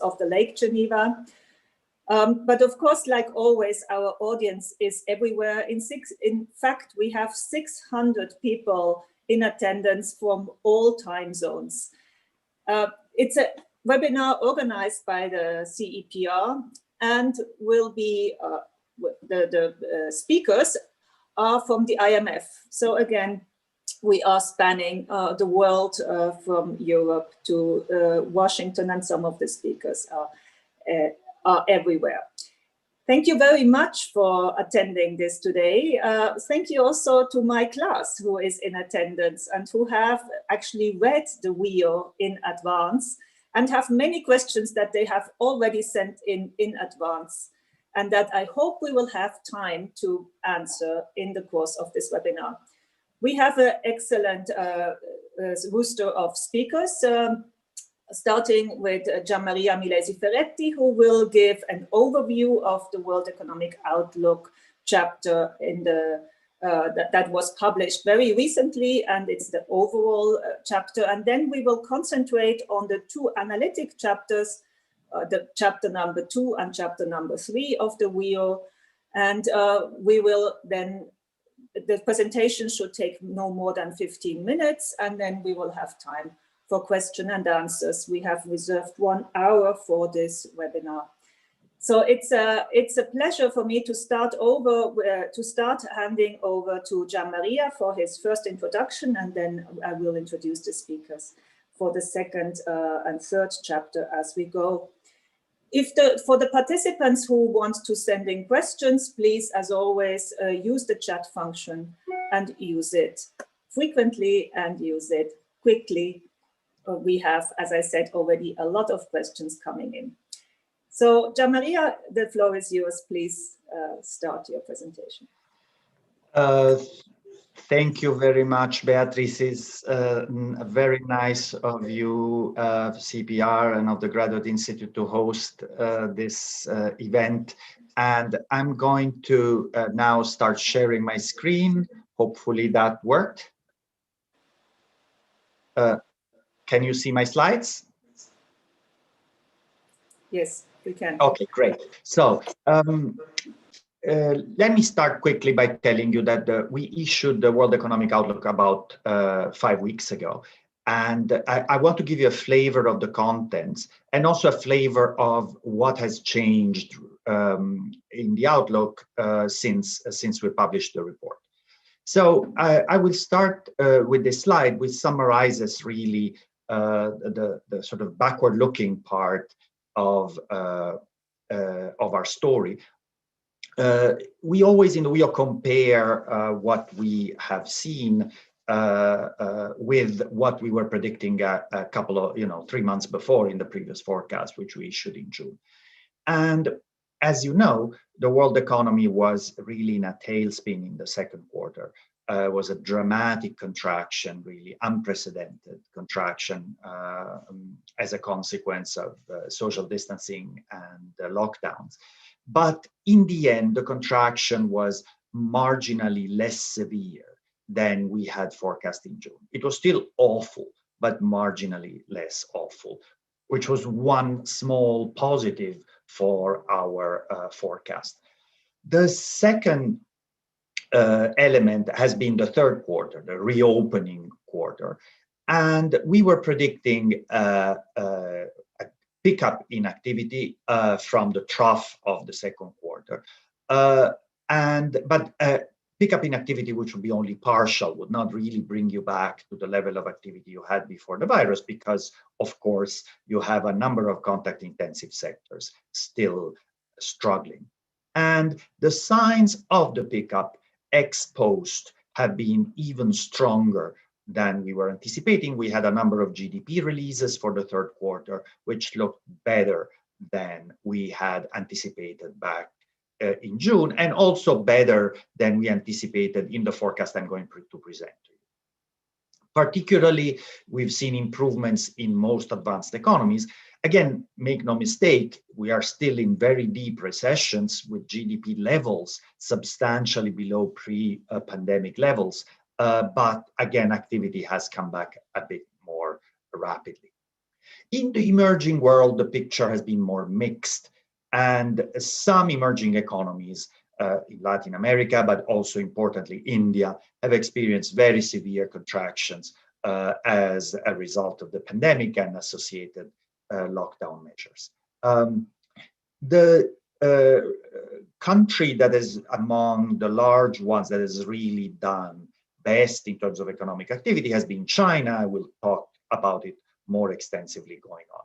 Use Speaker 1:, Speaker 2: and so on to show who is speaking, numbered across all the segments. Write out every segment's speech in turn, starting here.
Speaker 1: of the Lake Geneva. But of course, like always, our audience is everywhere. In fact, we have 600 people in attendance from all time zones. It's a webinar organized by the CEPR and will be, the speakers are from the IMF. So again, we are spanning the world from Europe to Washington, and some of the speakers are everywhere. Thank you very much for attending this today. Thank you also to my class who is in attendance and who have actually read the wheel in advance and have many questions that they have already sent in advance, and that I hope we will have time to answer in the course of this webinar. We have an excellent roster of speakers, starting with Gian Milesi-Ferretti, who will give an overview of the World Economic Outlook chapter in the that was published very recently, and it's the overall chapter. And then we will concentrate on the two analytic chapters, the chapter number 2 and chapter number 3 of the wheel. And we will then, the presentation should take no more than 15 minutes, and then we will have time for question and answers. We have reserved 1 hour for this webinar. So it's a pleasure for me to start handing over to Gian Maria for his first introduction, and then I will introduce the speakers for the second and third chapter as we go. For the participants who want to send in questions, please, as always, use the chat function and use it frequently and use it quickly. We have, as I said, already a lot of questions coming in. So, Gian Maria, the floor is yours. Please start your presentation.
Speaker 2: Thank you very much, Beatrice. It's very nice of you, CEPR, and of the Graduate Institute to host this event. And I'm going to now start sharing my screen. Hopefully that worked. Can you see my slides?
Speaker 1: Yes, we can.
Speaker 2: Okay, great. So let me start quickly by telling you that we issued the World Economic Outlook about 5 weeks ago. And I want to give you a flavor of the contents and also a flavor of what has changed in the Outlook since we published the report. So I will start with this slide, which summarizes really the sort of backward-looking part of our story. We always in the wheel compare what we have seen with what we were predicting a couple of, 3 months before in the previous forecast, which we issued in June. And as you know, the world economy was really in a tailspin in the second quarter. It was a dramatic contraction, really unprecedented contraction as a consequence of social distancing and lockdowns. But in the end, the contraction was marginally less severe than we had forecast in June. It was still awful, but marginally less awful, which was one small positive for our forecast. The second element has been the third quarter, the reopening quarter. And we were predicting a pickup in activity from the trough of the second quarter. But pickup in activity which would be only partial, would not really bring you back to the level of activity you had before the virus, because, of course, you have a number of contact-intensive sectors still struggling. And the signs of the pickup ex post have been even stronger than we were anticipating. We had a number of GDP releases for the third quarter, which looked better than we had anticipated back in June, and also better than we anticipated in the forecast I'm going to present to you. Particularly, we've seen improvements in most advanced economies. Again, make no mistake, we are still in very deep recessions with GDP levels substantially below pre-pandemic levels. But again, activity has come back a bit more rapidly. In the emerging world, the picture has been more mixed, and some emerging economies in Latin America, but also importantly India, have experienced very severe contractions as a result of the pandemic and associated lockdown measures. The country that is among the large ones that has really done best in terms of economic activity has been China. I will talk about it more extensively going on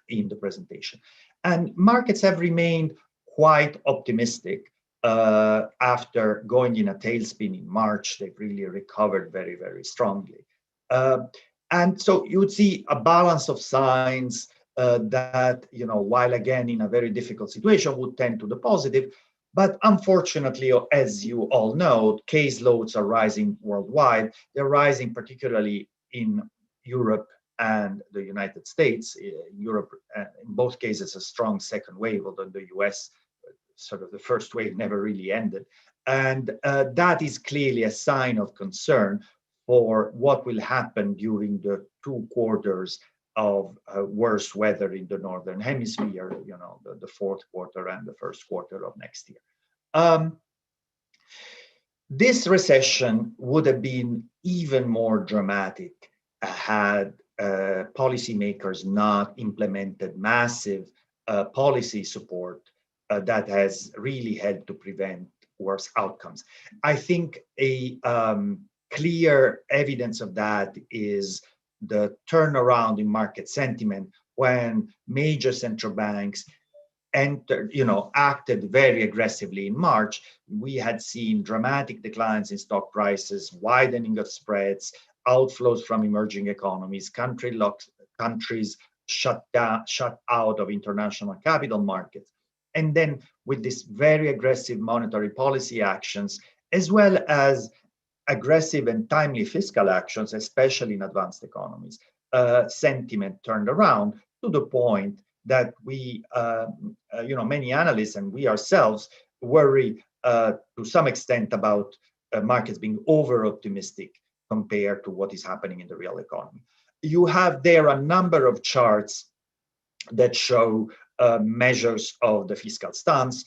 Speaker 2: in the presentation. And markets have remained quite optimistic after going in a tailspin in March. They've really recovered very, very strongly. And so you would see a balance of signs that, while again in a very difficult situation, would tend to the positive. But unfortunately, as you all know, case loads are rising worldwide. They're rising particularly in Europe and the United States. Europe, in both cases, a strong second wave, although the US, sort of the first wave never really ended. And that is clearly a sign of concern for what will happen during the 2 quarters of worse weather in the Northern Hemisphere, the 4th quarter and the 1st quarter of next year. This recession would have been even more dramatic had policymakers not implemented massive policy support that has really helped to prevent worse outcomes. I think a clear evidence of that is the turnaround in market sentiment when major central banks acted very aggressively in March. We had seen dramatic declines in stock prices, widening of spreads, outflows from emerging economies, countries shut out of international capital markets. And then with this very aggressive monetary policy actions, as well as aggressive and timely fiscal actions, especially in advanced economies, sentiment turned around to the point that we, many analysts and we ourselves worry to some extent about markets being over-optimistic compared to what is happening in the real economy. You have there a number of charts that show measures of the fiscal stance,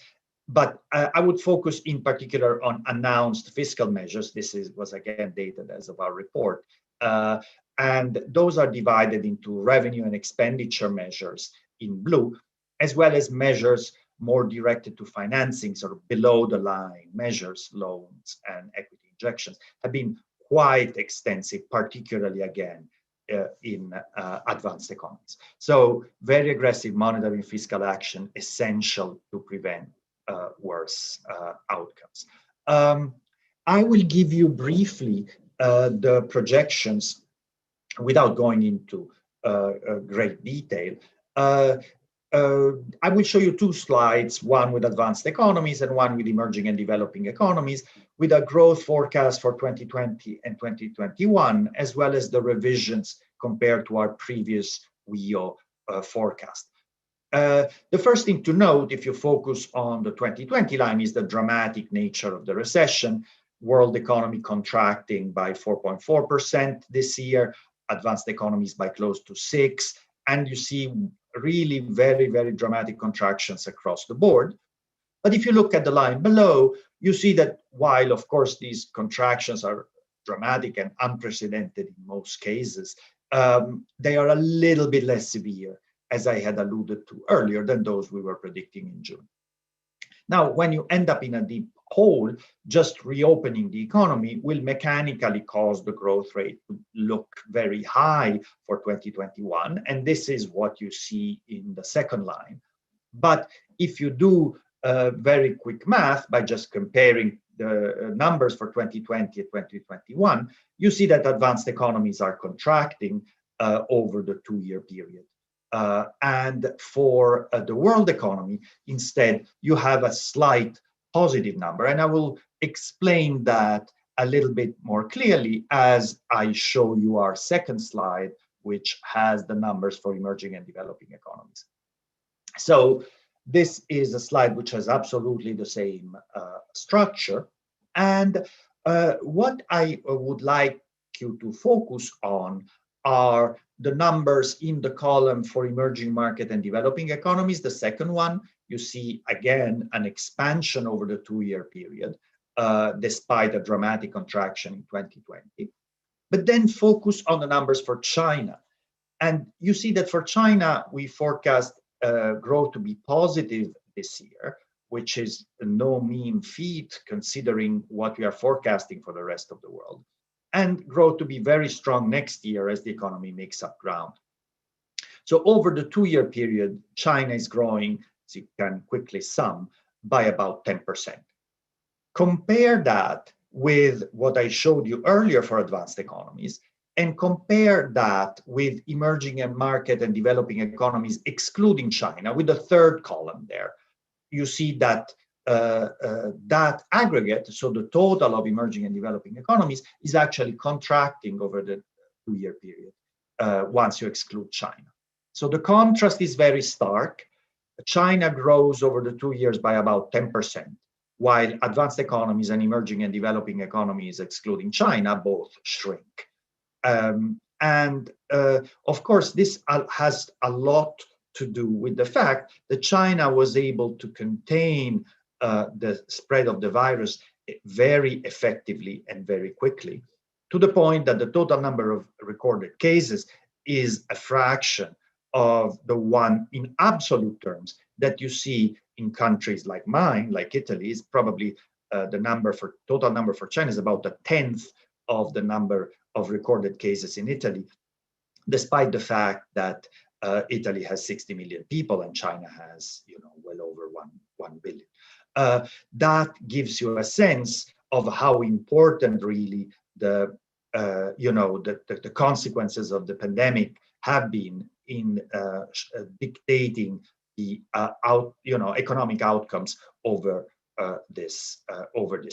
Speaker 2: but I would focus in particular on announced fiscal measures. This was again dated as of our report. And those are divided into revenue and expenditure measures in blue, as well as measures more directed to financing, sort of below the line measures, loans and equity injections, have been quite extensive, particularly again in advanced economies. So very aggressive monetary and fiscal action essential to prevent worse outcomes. I will give you briefly the projections without going into great detail. I will show you 2 slides, one with advanced economies and one with emerging and developing economies, with a growth forecast for 2020 and 2021, as well as the revisions compared to our previous WEO forecast. The first thing to note, if you focus on the 2020 line, is the dramatic nature of the recession. World economy contracting by 4.4% this year, advanced economies by close to 6%, and you see really very, very dramatic contractions across the board. But if you look at the line below, you see that while, of course, these contractions are dramatic and unprecedented in most cases, they are a little bit less severe, as I had alluded to earlier, than those we were predicting in June. Now, when you end up in a deep hole, just reopening the economy will mechanically cause the growth rate to look very high for 2021. And this is what you see in the second line. But if you do very quick math by just comparing the numbers for 2020 and 2021, you see that advanced economies are contracting over the 2-year period. And for the world economy, instead, you have a slight positive number. And I will explain that a little bit more clearly as I show you our second slide, which has the numbers for emerging and developing economies. So this is a slide which has absolutely the same structure. And what I would like you to focus on are the numbers in the column for emerging market and developing economies. The second one, you see again an expansion over the 2-year period, despite a dramatic contraction in 2020. But then focus on the numbers for China. And you see that for China, we forecast growth to be positive this year, which is no mean feat considering what we are forecasting for the rest of the world, and growth to be very strong next year as the economy makes up ground. So over the 2-year period, China is growing, as you can quickly sum, by about 10%. Compare that with what I showed you earlier for advanced economies, and compare that with emerging market and developing economies, excluding China, with the third column there. You see that that aggregate, so the total of emerging and developing economies, is actually contracting over the 2-year period once you exclude China. So the contrast is very stark. China grows over the 2 years by about 10%, while advanced economies and emerging and developing economies, excluding China, both shrink. Of course, this has a lot to do with the fact that China was able to contain the spread of the virus very effectively and very quickly, to the point that the total number of recorded cases is a fraction of the one in absolute terms that you see in countries like mine, like Italy. Is probably the total number for China is about 1/10 of the number of recorded cases in Italy, despite the fact that Italy has 60 million people and China has, well over 1 billion. That gives you a sense of how important really the consequences of the pandemic have been in dictating the economic outcomes over this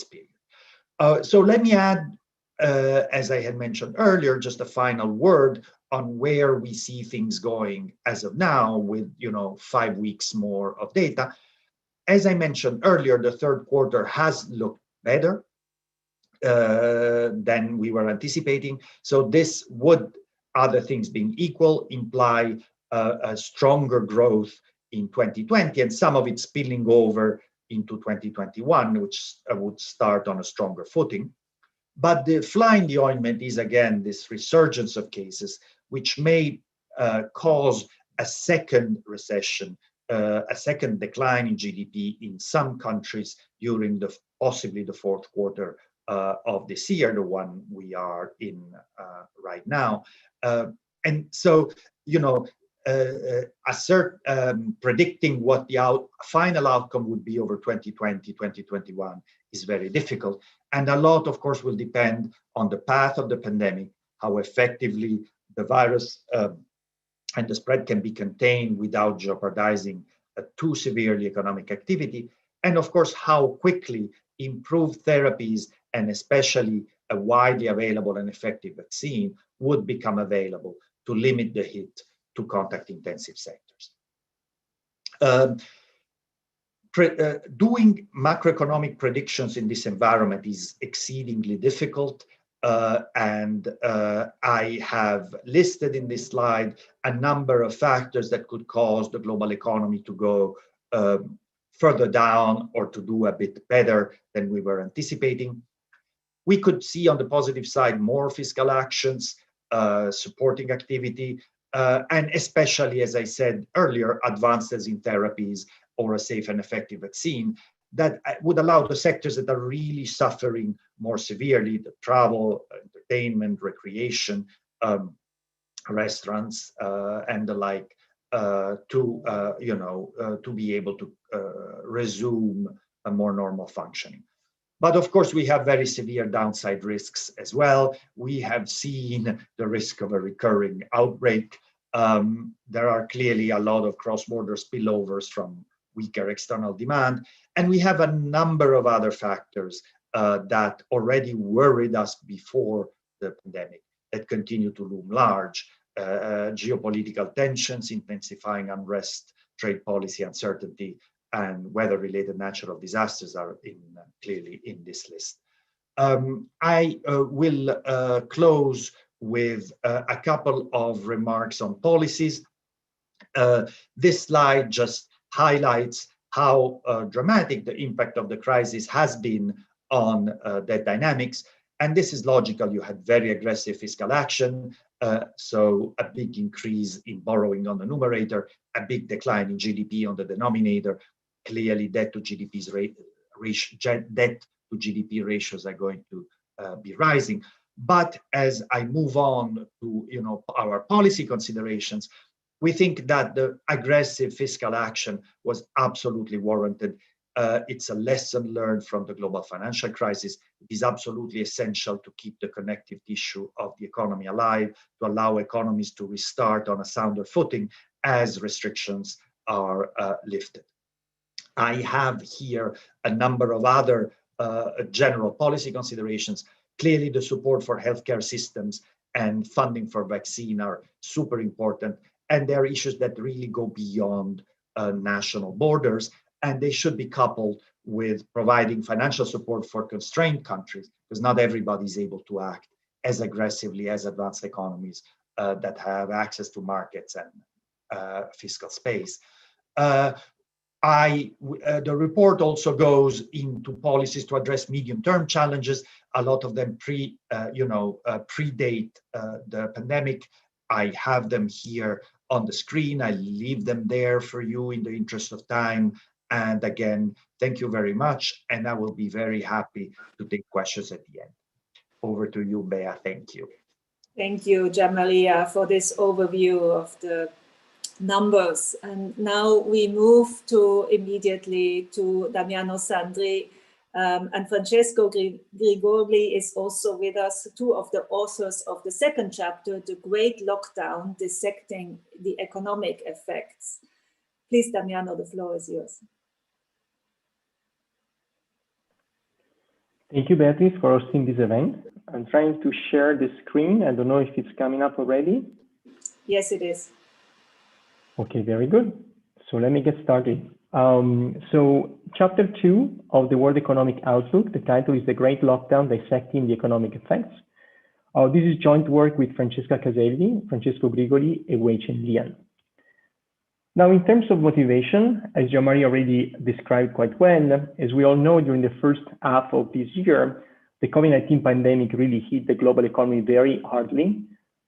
Speaker 2: period. So let me add, as I had mentioned earlier, just a final word on where we see things going as of now, with 5 weeks more of data. As I mentioned earlier, the third quarter has looked better than we were anticipating. So this would, other things being equal, imply a stronger growth in 2020, and some of it spilling over into 2021, which would start on a stronger footing. But the fly in the ointment is, again, this resurgence of cases, which may cause a second recession, a second decline in GDP in some countries during possibly the fourth quarter of this year, the one we are in right now. And so, predicting what the final outcome would be over 2020, 2021 is very difficult. And a lot, of course, will depend on the path of the pandemic, how effectively the virus and the spread can be contained without jeopardizing too severely economic activity, and of course, how quickly improved therapies and especially a widely available and effective vaccine would become available to limit the hit to contact-intensive sectors. Doing macroeconomic predictions in this environment is exceedingly difficult, and I have listed in this slide a number of factors that could cause the global economy to go further down or to do a bit better than we were anticipating. We could see on the positive side more fiscal actions, supporting activity, and especially, as I said earlier, advances in therapies or a safe and effective vaccine that would allow the sectors that are really suffering more severely, the travel, entertainment, recreation, restaurants, and the like, to be able to resume a more normal functioning. But of course, we have very severe downside risks as well. We have seen the risk of a recurring outbreak. There are clearly a lot of cross-border spillovers from weaker external demand. And we have a number of other factors that already worried us before the pandemic that continue to loom large. Geopolitical tensions, intensifying unrest, trade policy uncertainty, and weather-related natural disasters are clearly in this list. I will close with a couple of remarks on policies. This slide just highlights how dramatic the impact of the crisis has been on debt dynamics. And this is logical. You had very aggressive fiscal action, so a big increase in borrowing on the numerator, a big decline in GDP on the denominator. Clearly, debt to GDP ratios are going to be rising. But as I move on to our policy considerations, we think that the aggressive fiscal action was absolutely warranted. It's a lesson learned from the global financial crisis. It is absolutely essential to keep the connective tissue of the economy alive, to allow economies to restart on a sounder footing as restrictions are lifted. I have here a number of other general policy considerations. Clearly, the support for healthcare systems and funding for vaccine are super important. And there are issues that really go beyond national borders, and they should be coupled with providing financial support for constrained countries, because not everybody is able to act as aggressively as advanced economies that have access to markets and fiscal space. The report also goes into policies to address medium-term challenges. A lot of them predate the pandemic. I have them here on the screen. I leave them there for you in the interest of time. And again, thank you very much. And I will be very happy to take questions at the end. Over to you, Bea. Thank you.
Speaker 1: Thank you, Gianmaria, for this overview of the numbers. And now we move immediately to Damiano, Sandri, and Francesco Grigoli is also with us, two of the authors of the second chapter, The Great Lockdown, Dissecting the Economic Effects. Please, Damiano, the floor is yours.
Speaker 3: Thank you, Beatrice, for hosting this event. I'm trying to share the screen. I don't know if it's coming up already.
Speaker 1: Yes, it is.
Speaker 3: Okay, very good. So let me get started. So chapter 2 of the World Economic Outlook, the title is The Great Lockdown, Dissecting the Economic Effects. This is joint work with Francesca Caselli, Francesco Grigoli, and Gian. Now, in terms of motivation, as Gianmaria already described quite well, as we all know, during the first half of this year, the COVID-19 pandemic really hit the global economy very hardly.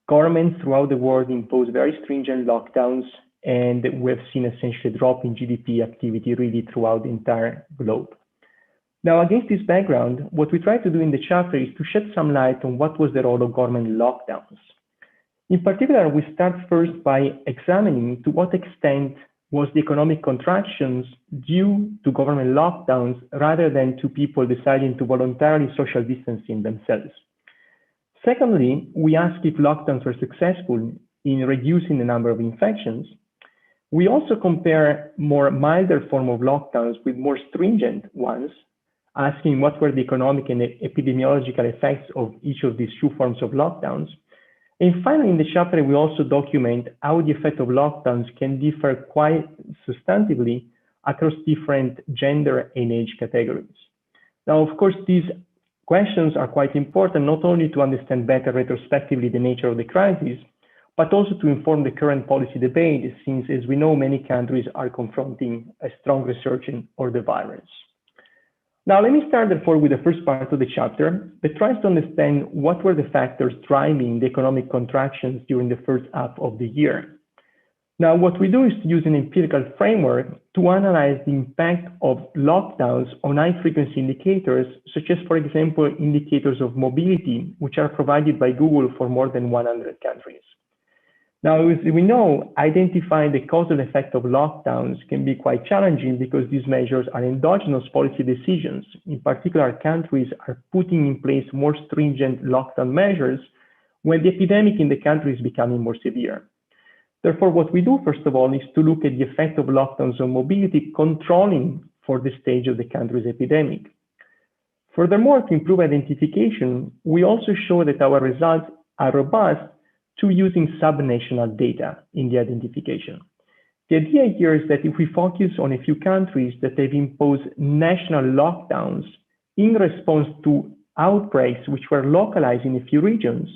Speaker 3: Governments throughout the world imposed very stringent lockdowns, and we have seen essentially a drop in GDP activity really throughout the entire globe. Now, against this background, what we try to do in the chapter is to shed some light on what was the role of government lockdowns. In particular, we start first by examining to what extent was the economic contractions due to government lockdowns rather than to people deciding to voluntarily social distancing themselves. Secondly, we ask if lockdowns were successful in reducing the number of infections. We also compare more milder form of lockdowns with more stringent ones, asking what were the economic and epidemiological effects of each of these two forms of lockdowns. And finally, in the chapter, we also document how the effect of lockdowns can differ quite substantively across different gender and age categories. Now, of course, these questions are quite important, not only to understand better retrospectively the nature of the crisis, but also to inform the current policy debate, since, as we know, many countries are confronting a strong resurgence of the virus. Now, let me start, therefore, with the first part of the chapter that tries to understand what were the factors driving the economic contractions during the first half of the year. Now, what we do is to use an empirical framework to analyze the impact of lockdowns on high-frequency indicators, such as, for example, indicators of mobility, which are provided by Google for more than 100 countries. Now, as we know, identifying the causal effect of lockdowns can be quite challenging because these measures are endogenous policy decisions. In particular, countries are putting in place more stringent lockdown measures when the epidemic in the country is becoming more severe. Therefore, what we do, first of all, is to look at the effect of lockdowns on mobility, controlling for the stage of the country's epidemic. Furthermore, to improve identification, we also show that our results are robust to using subnational data in the identification. The idea here is that if we focus on a few countries that have imposed national lockdowns in response to outbreaks which were localized in a few regions,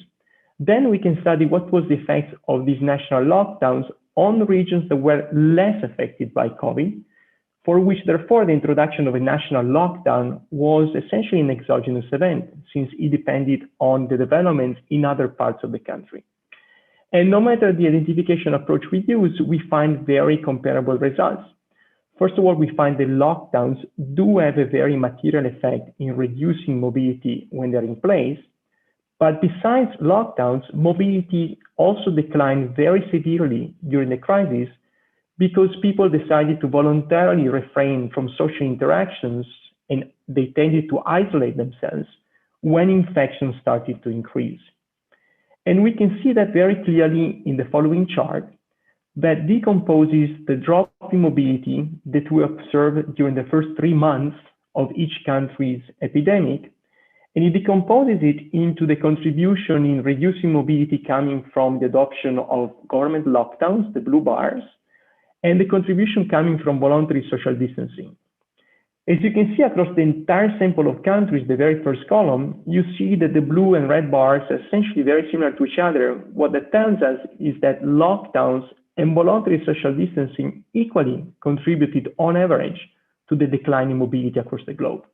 Speaker 3: Then we can study what was the effect of these national lockdowns on regions that were less affected by COVID, for which therefore the introduction of a national lockdown was essentially an exogenous event, since it depended on the developments in other parts of the country. And no matter the identification approach we use, we find very comparable results. First of all, we find that lockdowns do have a very material effect in reducing mobility when they're in place. But besides lockdowns, mobility also declined very severely during the crisis because people decided to voluntarily refrain from social interactions and they tended to isolate themselves when infections started to increase. And we can see that very clearly in the following chart that decomposes the drop in mobility that we observed during the first 3 months of each country's epidemic. And it decomposes it into the contribution in reducing mobility coming from the adoption of government lockdowns, the blue bars, and the contribution coming from voluntary social distancing. As you can see across the entire sample of countries, the very first column, you see that the blue and red bars are essentially very similar to each other. What that tells us is that lockdowns and voluntary social distancing equally contributed on average to the decline in mobility across the globe.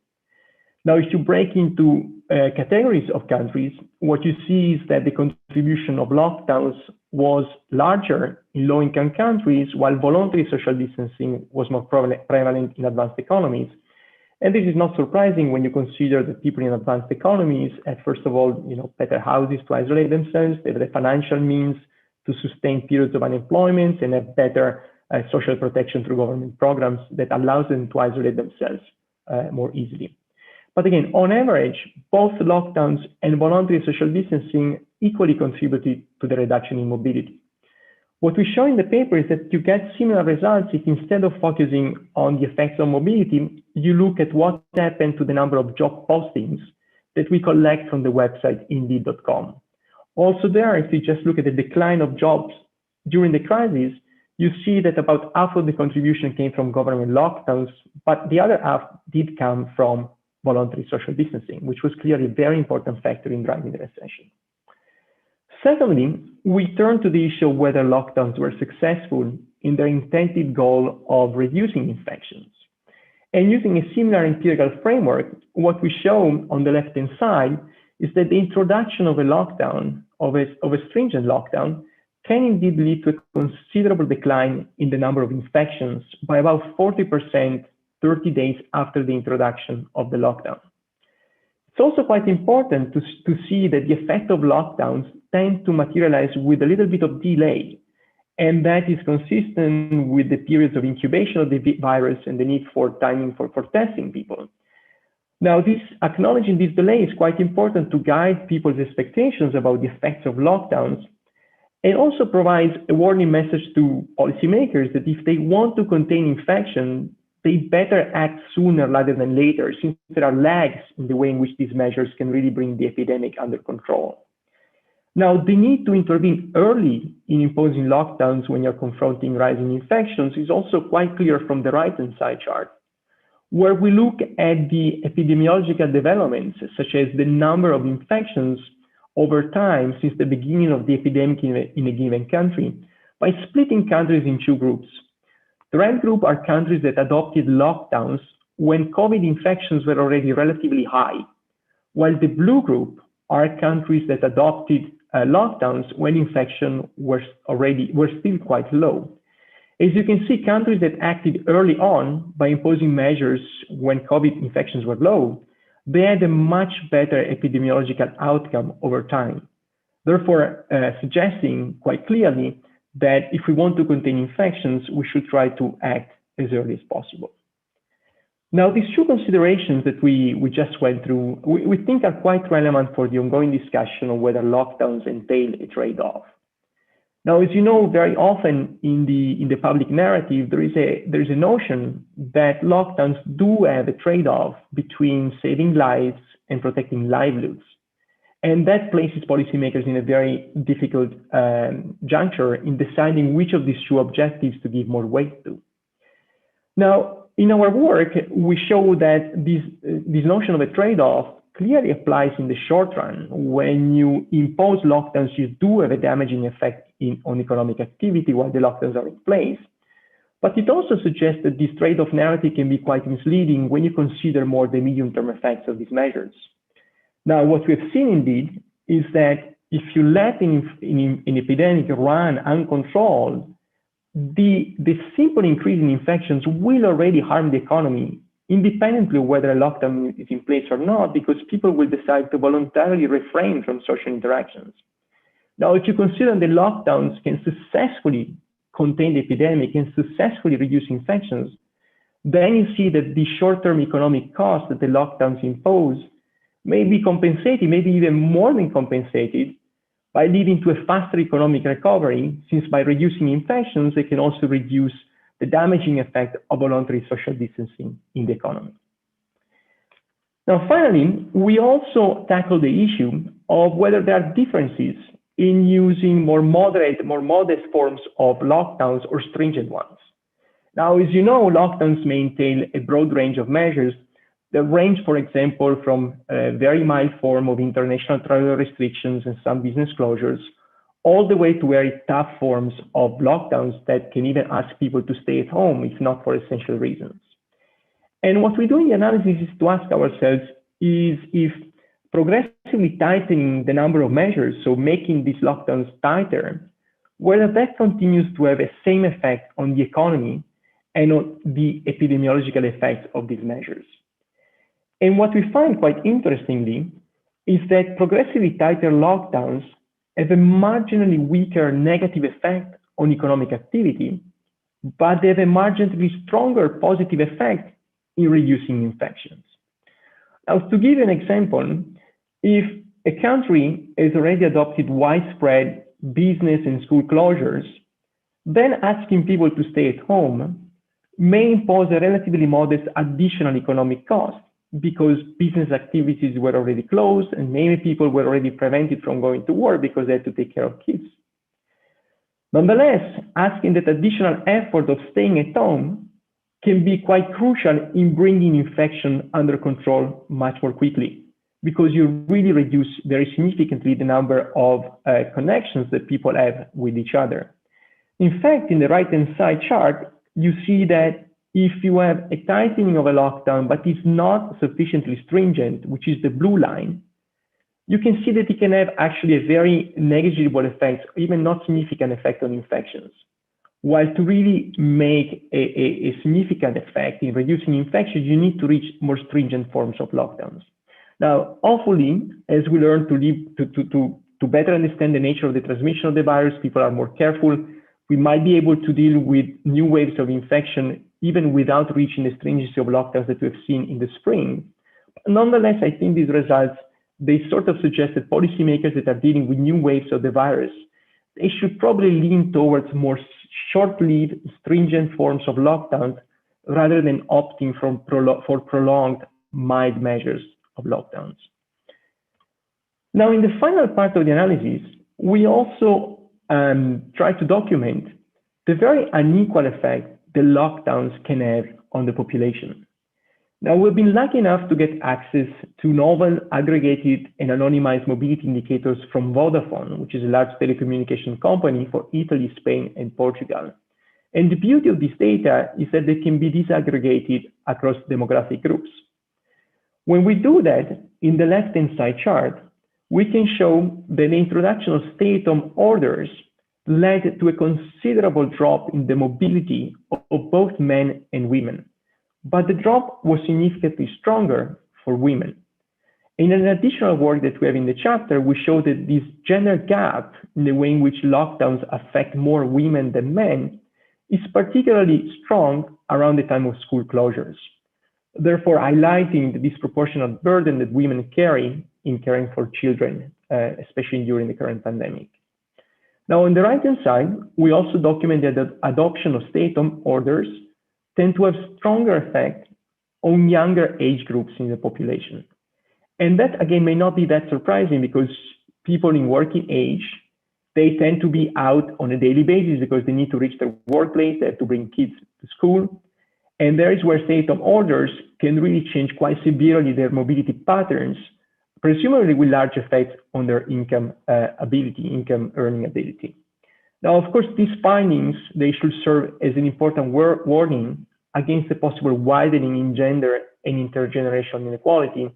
Speaker 3: Now, if you break into categories of countries, what you see is that the contribution of lockdowns was larger in low-income countries, while voluntary social distancing was more prevalent in advanced economies. And this is not surprising when you consider that people in advanced economies have, first of all, better houses to isolate themselves, they have the financial means to sustain periods of unemployment, and have better social protection through government programs that allows them to isolate themselves more easily. But again, on average, both lockdowns and voluntary social distancing equally contributed to the reduction in mobility. What we show in the paper is that you get similar results if instead of focusing on the effects on mobility, you look at what happened to the number of job postings that we collect from the website indeed.com. Also there, if you just look at the decline of jobs during the crisis, you see that about half of the contribution came from government lockdowns, but the other half did come from voluntary social distancing, which was clearly a very important factor in driving the recession. Secondly, we turn to the issue of whether lockdowns were successful in their intended goal of reducing infections. And using a similar empirical framework, what we show on the left-hand side is that the introduction of a lockdown, of a stringent lockdown, can indeed lead to a considerable decline in the number of infections by about 40% 30 days after the introduction of the lockdown. It's also quite important to see that the effect of lockdowns tend to materialize with a little bit of delay, and that is consistent with the periods of incubation of the virus and the need for timing for testing people. Now, acknowledging this delay is quite important to guide people's expectations about the effects of lockdowns, and also provides a warning message to policymakers that if they want to contain infection, they better act sooner rather than later, since there are lags in the way in which these measures can really bring the epidemic under control. Now, the need to intervene early in imposing lockdowns when you're confronting rising infections is also quite clear from the right-hand side chart, where we look at the epidemiological developments, such as the number of infections over time since the beginning of the epidemic in a given country, by splitting countries in two groups. The red group are countries that adopted lockdowns when COVID infections were already relatively high, while the blue group are countries that adopted lockdowns when infections were still quite low. As you can see, countries that acted early on by imposing measures when COVID infections were low, they had a much better epidemiological outcome over time, therefore suggesting quite clearly that if we want to contain infections, we should try to act as early as possible. Now, these two considerations that we just went through, we think are quite relevant for the ongoing discussion of whether lockdowns entail a trade-off. Now, as you know, very often in the public narrative, there is a notion that lockdowns do have a trade-off between saving lives and protecting livelihoods. And that places policymakers in a very difficult juncture in deciding which of these two objectives to give more weight to. Now, in our work, we show that this notion of a trade-off clearly applies in the short run. When you impose lockdowns, you do have a damaging effect on economic activity while the lockdowns are in place. But it also suggests that this trade-off narrative can be quite misleading when you consider more the medium-term effects of these measures. Now, what we have seen indeed is that if you let an epidemic run uncontrolled, the simple increase in infections will already harm the economy, independently of whether a lockdown is in place or not, because people will decide to voluntarily refrain from social interactions. Now, if you consider the lockdowns can successfully contain the epidemic and successfully reduce infections, then you see that the short-term economic costs that the lockdowns impose may be compensated, maybe even more than compensated, by leading to a faster economic recovery, since by reducing infections, they can also reduce the damaging effect of voluntary social distancing in the economy. Now, finally, we also tackle the issue of whether there are differences in using more moderate, more modest forms of lockdowns or stringent ones. Now, as you know, lockdowns may entail a broad range of measures that range, for example, from a very mild form of international travel restrictions and some business closures, all the way to very tough forms of lockdowns that can even ask people to stay at home, if not for essential reasons. And what we do in the analysis is to ask ourselves is if progressively tightening the number of measures, so making these lockdowns tighter, whether that continues to have the same effect on the economy and on the epidemiological effects of these measures. And what we find quite interestingly is that progressively tighter lockdowns have a marginally weaker negative effect on economic activity, but they have a marginally stronger positive effect in reducing infections. Now, to give you an example, if a country has already adopted widespread business and school closures, then asking people to stay at home may impose a relatively modest additional economic cost because business activities were already closed and many people were already prevented from going to work because they had to take care of kids. Nonetheless, asking that additional effort of staying at home can be quite crucial in bringing infection under control much more quickly, because you really reduce very significantly the number of connections that people have with each other. In fact, in the right-hand side chart, you see that if you have a tightening of a lockdown, but it's not sufficiently stringent, which is the blue line, you can see that it can have actually a very negligible effect, even not significant effect on infections. While to really make a significant effect in reducing infections, you need to reach more stringent forms of lockdowns. Now, hopefully, as we learn to better understand the nature of the transmission of the virus, people are more careful. We might be able to deal with new waves of infection even without reaching the stringency of lockdowns that we've seen in the spring. Nonetheless, I think these results, they sort of suggest that policymakers that are dealing with new waves of the virus, they should probably lean towards more short-lived, stringent forms of lockdowns rather than opting for prolonged, mild measures of lockdowns. Now, in the final part of the analysis, we also try to document the very unequal effect the lockdowns can have on the population. Now, we've been lucky enough to get access to novel, aggregated, and anonymized mobility indicators from Vodafone, which is a large telecommunication company for Italy, Spain, and Portugal. And the beauty of this data is that they can be disaggregated across demographic groups. When we do that, in the left-hand side chart, we can show that the introduction of stay-at-home orders led to a considerable drop in the mobility of both men and women. But the drop was significantly stronger for women. In an additional work that we have in the chapter, we show that this gender gap in the way in which lockdowns affect more women than men is particularly strong around the time of school closures, therefore highlighting the disproportionate burden that women carry in caring for children, especially during the current pandemic. Now, on the right-hand side, we also document that the adoption of stay-at-home orders tend to have stronger effect on younger age groups in the population. And that, again, may not be that surprising because people in working age, they tend to be out on a daily basis because they need to reach their workplace, they have to bring kids to school. And there is where stay-at-home orders can really change quite severely their mobility patterns presumably with large effects on their income earning ability. Now, of course, these findings, they should serve as an important warning against the possible widening in gender and intergenerational inequality.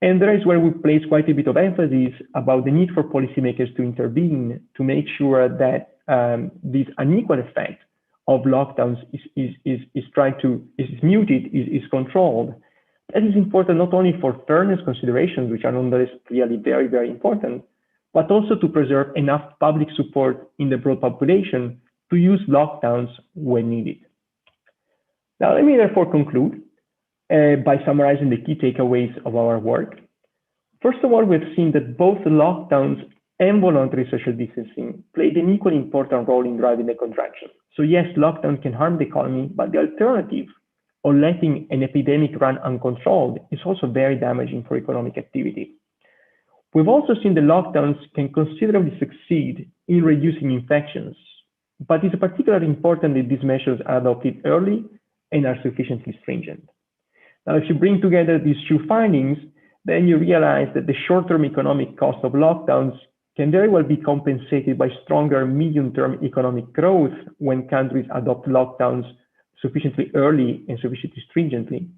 Speaker 3: And there is where we place quite a bit of emphasis about the need for policymakers to intervene to make sure that this unequal effect of lockdowns is muted, is controlled. That is important not only for fairness considerations, which are nonetheless clearly very, very important, but also to preserve enough public support in the broad population to use lockdowns when needed. Now, let me therefore conclude by summarizing the key takeaways of our work. First of all, we've seen that both lockdowns and voluntary social distancing played an equally important role in driving the contraction. So yes, lockdown can harm the economy, but the alternative of letting an epidemic run uncontrolled is also very damaging for economic activity. We've also seen the lockdowns can considerably succeed in reducing infections, but it's particularly important that these measures are adopted early and are sufficiently stringent. Now, if you bring together these two findings, then you realize that the short-term economic cost of lockdowns can very well be compensated by stronger medium-term economic growth when countries adopt lockdowns sufficiently early and sufficiently stringently.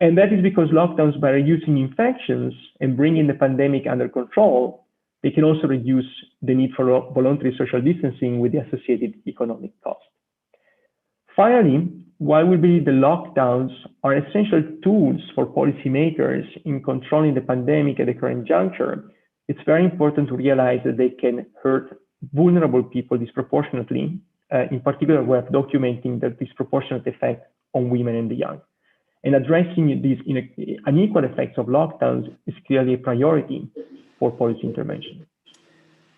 Speaker 3: And that is because lockdowns, by reducing infections and bringing the pandemic under control, they can also reduce the need for voluntary social distancing with the associated economic cost. Finally, while we believe the lockdowns are essential tools for policymakers in controlling the pandemic at the current juncture, it's very important to realize that they can hurt vulnerable people disproportionately. In particular, we have documenting the disproportionate effect on women and the young. And addressing these unequal effects of lockdowns is clearly a priority for policy intervention.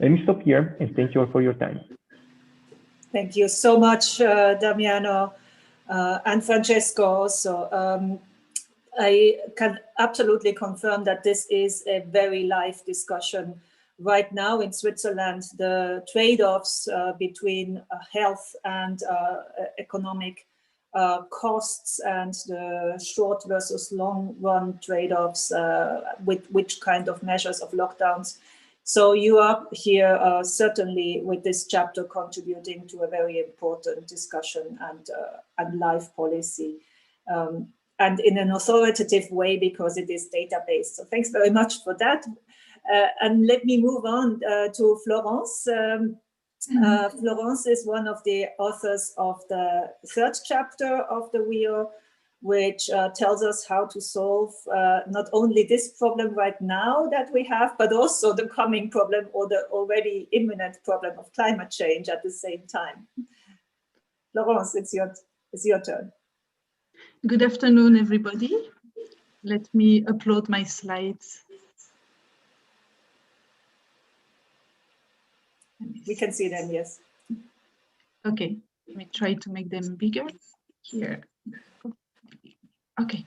Speaker 3: Let me stop here and thank you all for your time.
Speaker 1: Thank you so much, Damiano and Francesco also. I can absolutely confirm that this is a very live discussion. Right now in Switzerland, the trade-offs between health and economic costs and the short versus long run trade-offs with which kind of measures of lockdowns. So you are here certainly with this chapter contributing to a very important discussion and live policy. And in an authoritative way because it is data-based. So thanks very much for that. And let me move on to Florence. Florence is one of the authors of the third chapter of the wheel, which tells us how to solve not only this problem right now that we have, but also the coming problem or the already imminent problem of climate change at the same time. Florence, it's your turn.
Speaker 4: Good afternoon, everybody. Let me upload my slides.
Speaker 1: We can see them, yes.
Speaker 4: Okay, let me try to make them bigger here. Okay.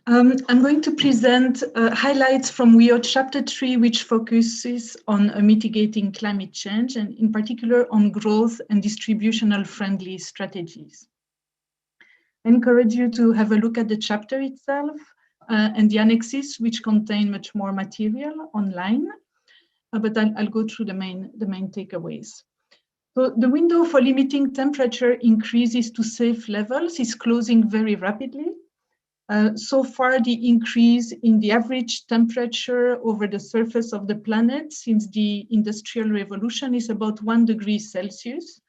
Speaker 4: I'm going to present highlights from WIO Chapter 3, which focuses on mitigating climate change and in particular on growth and distributional friendly strategies. I encourage you to have a look at the chapter itself and the annexes, which contain much more material online, but I'll go through the main takeaways. So the window for limiting temperature increases to safe levels is closing very rapidly. So far, the increase in the average temperature over the surface of the planet since the Industrial Revolution is about 1 degree Celsius.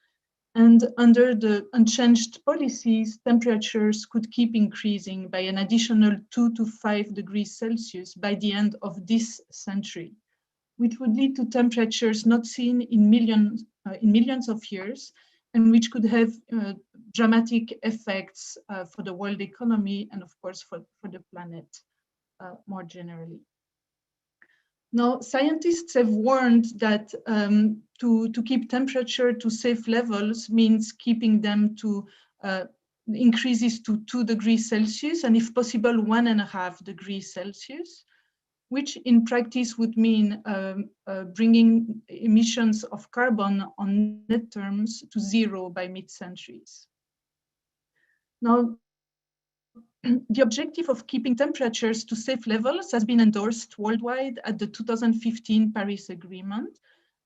Speaker 4: And under the unchanged policies, temperatures could keep increasing by an additional 2 to 5 degrees Celsius by the end of this century, which would lead to temperatures not seen in millions of years, and which could have dramatic effects for the world economy and, of course, for the planet more generally. Now, scientists have warned that to keep temperature to safe levels means keeping them to increases to 2 degrees Celsius, and if possible, 1.5 degrees Celsius, which in practice would mean bringing emissions of carbon on net terms to zero by mid-centuries. Now, the objective of keeping temperatures to safe levels has been endorsed worldwide at the 2015 Paris Agreement.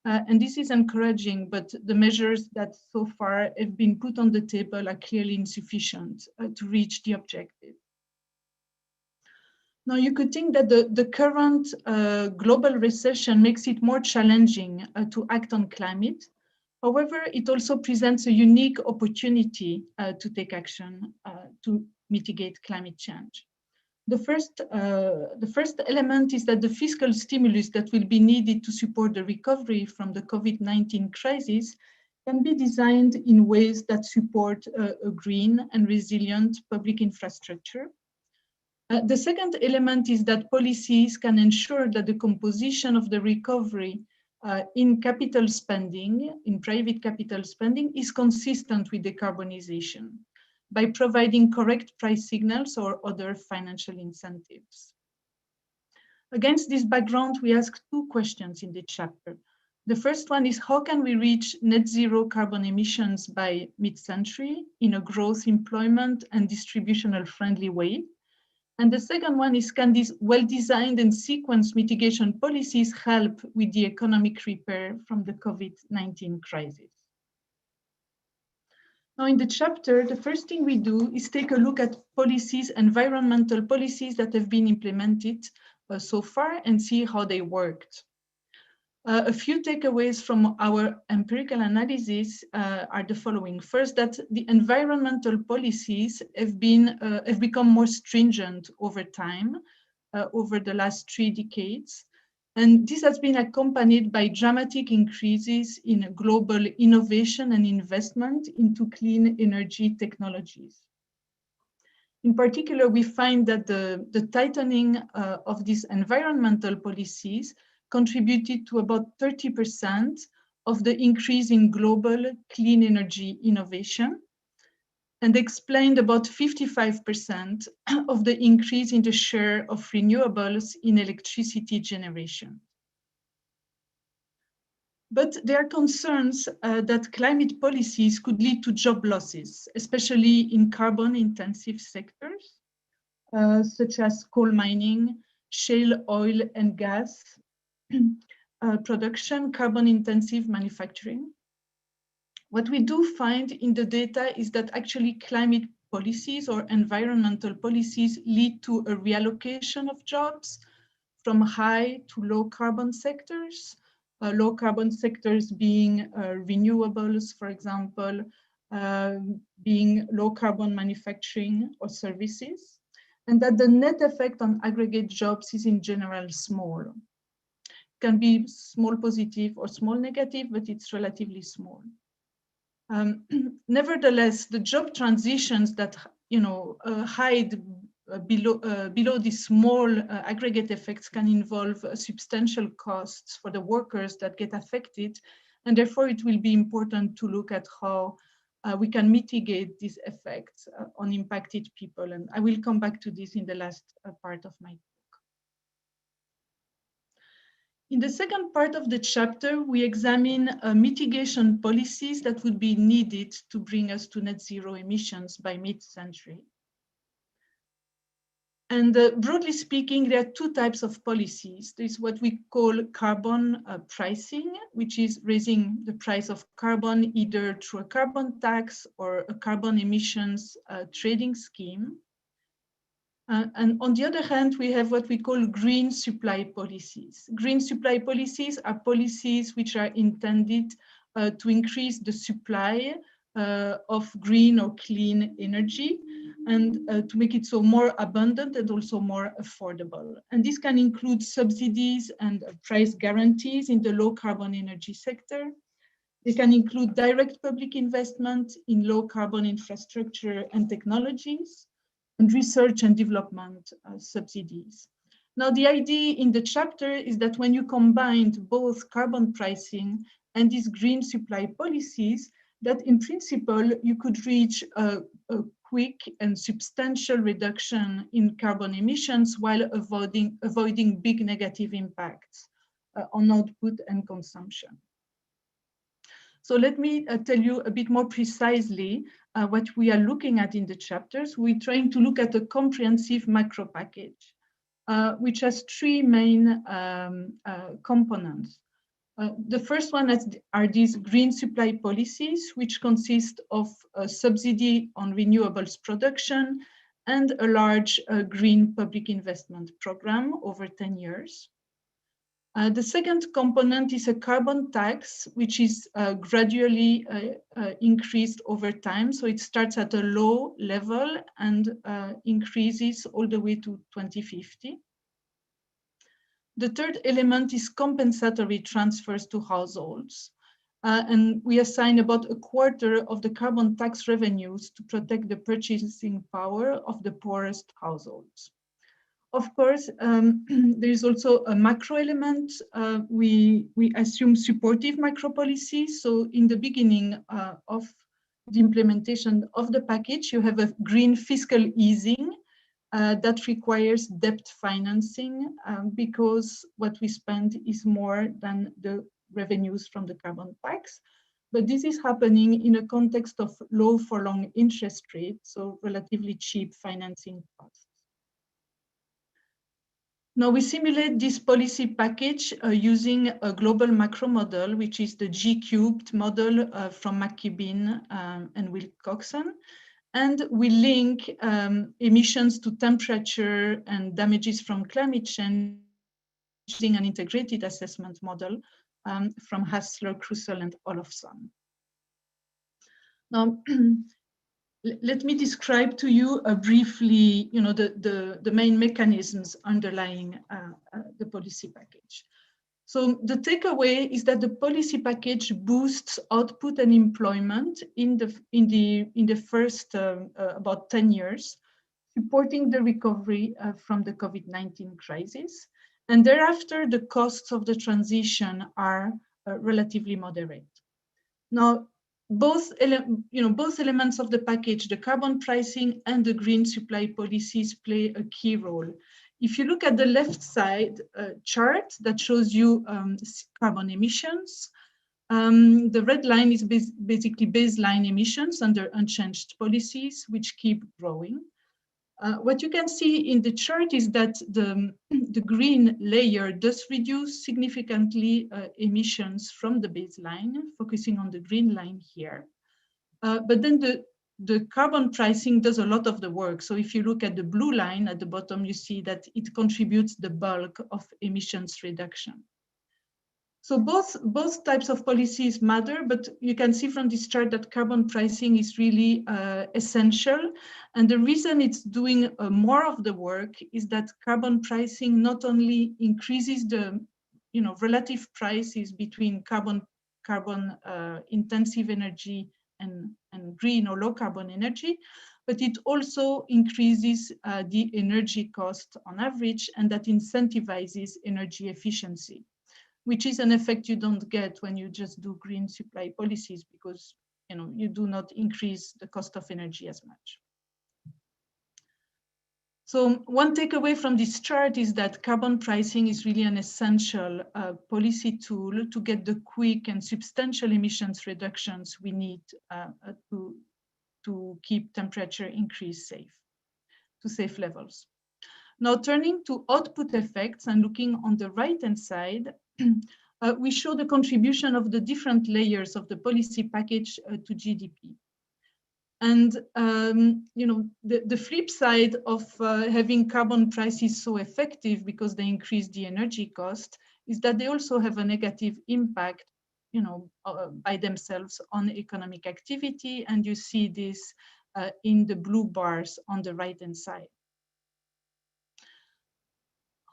Speaker 4: And this is encouraging, but the measures that so far have been put on the table are clearly insufficient to reach the objective. Now, you could think that the current global recession makes it more challenging to act on climate. However, it also presents a unique opportunity to take action to mitigate climate change. The first element is that the fiscal stimulus that will be needed to support the recovery from the COVID-19 crisis can be designed in ways that support a green and resilient public infrastructure. The second element is that policies can ensure that the composition of the recovery in capital spending, in private capital spending, is consistent with decarbonization by providing correct price signals or other financial incentives. Against this background, we ask two questions in the chapter. The first one is, how can we reach net zero carbon emissions by mid-century in a growth, employment, and distributional friendly way? And the second one is, can these well-designed and sequenced mitigation policies help with the economic repair from the COVID-19 crisis? Now, in the chapter, the first thing we do is take a look at policies, environmental policies that have been implemented so far, and see how they worked. A few takeaways from our empirical analysis are the following. First, that the environmental policies have become more stringent over time, over the last 3 decades. And this has been accompanied by dramatic increases in global innovation and investment into clean energy technologies. In particular, we find that the tightening of these environmental policies contributed to about 30% of the increase in global clean energy innovation, and explained about 55% of the increase in the share of renewables in electricity generation. But there are concerns that climate policies could lead to job losses, especially in carbon-intensive sectors, such as coal mining, shale oil and gas production, carbon-intensive manufacturing. What we do find in the data is that actually climate policies or environmental policies lead to a reallocation of jobs from high to low carbon sectors, low carbon sectors being renewables, for example, being low carbon manufacturing or services, and that the net effect on aggregate jobs is in general small. It can be small positive or small negative, but it's relatively small. Nevertheless, the job transitions that hide below these small aggregate effects can involve substantial costs for the workers that get affected, and therefore it will be important to look at how we can mitigate these effects on impacted people, and I will come back to this in the last part of my talk. In the second part of the chapter, we examine mitigation policies that would be needed to bring us to net zero emissions by mid-century. And broadly speaking, there are 2 types of policies. There's what we call carbon pricing, which is raising the price of carbon either through a carbon tax or a carbon emissions trading scheme. And on the other hand, we have what we call green supply policies. Green supply policies are policies which are intended to increase the supply of green or clean energy and to make it so more abundant and also more affordable. And this can include subsidies and price guarantees in the low carbon energy sector. They can include direct public investment in low carbon infrastructure and technologies, and research and development subsidies. Now, the idea in the chapter is that when you combine both carbon pricing and these green supply policies, that in principle, you could reach a quick and substantial reduction in carbon emissions while avoiding big negative impacts on output and consumption. So let me tell you a bit more precisely what we are looking at in the chapters. We're trying to look at a comprehensive macro package, which has three main components. The first one are these green supply policies, which consist of a subsidy on renewables production and a large green public investment program over 10 years. The second component is a carbon tax, which is gradually increased over time. So it starts at a low level and increases all the way to 2050. The third element is compensatory transfers to households. And we assign about a quarter of the carbon tax revenues to protect the purchasing power of the poorest households. Of course, there is also a macro element. We assume supportive macro policies. So in the beginning of the implementation of the package, you have a green fiscal easing that requires debt financing because what we spend is more than the revenues from the carbon tax. But this is happening in a context of low for long interest rates, so relatively cheap financing costs. Now we simulate this policy package using a global macro model, which is the G-cubed model from McKibben and Wilcoxon. And we link emissions to temperature and damages from climate change using an integrated assessment model from Hassler, Krusell, and Olofsson. Now, let me describe to you briefly, the main mechanisms underlying the policy package. So the takeaway is that the policy package boosts output and employment in the first about 10 years, supporting the recovery from the COVID-19 crisis. And thereafter, the costs of the transition are relatively moderate. Now, both elements of the package, the carbon pricing and the green supply policies, play a key role. If you look at the left side chart that shows you carbon emissions, the red line is basically baseline emissions under unchanged policies, which keep growing. What you can see in the chart is that the green layer does reduce significantly emissions from the baseline, focusing on the green line here. But then the carbon pricing does a lot of the work. So if you look at the blue line at the bottom, you see that it contributes the bulk of emissions reduction. So both types of policies matter, but you can see from this chart that carbon pricing is really essential. And the reason it's doing more of the work is that carbon pricing not only increases the relative prices between carbon intensive energy and green or low carbon energy, but it also increases the energy cost on average, and that incentivizes energy efficiency, which is an effect you don't get when you just do green supply policies, because you do not increase the cost of energy as much. So one takeaway from this chart is that carbon pricing is really an essential policy tool to get the quick and substantial emissions reductions we need to keep temperature increase to safe levels. Now turning to output effects and looking on the right-hand side, we show the contribution of the different layers of the policy package to GDP. And the flip side of having carbon prices so effective because they increase the energy cost is that they also have a negative impact, by themselves on economic activity. And you see this in the blue bars on the right-hand side.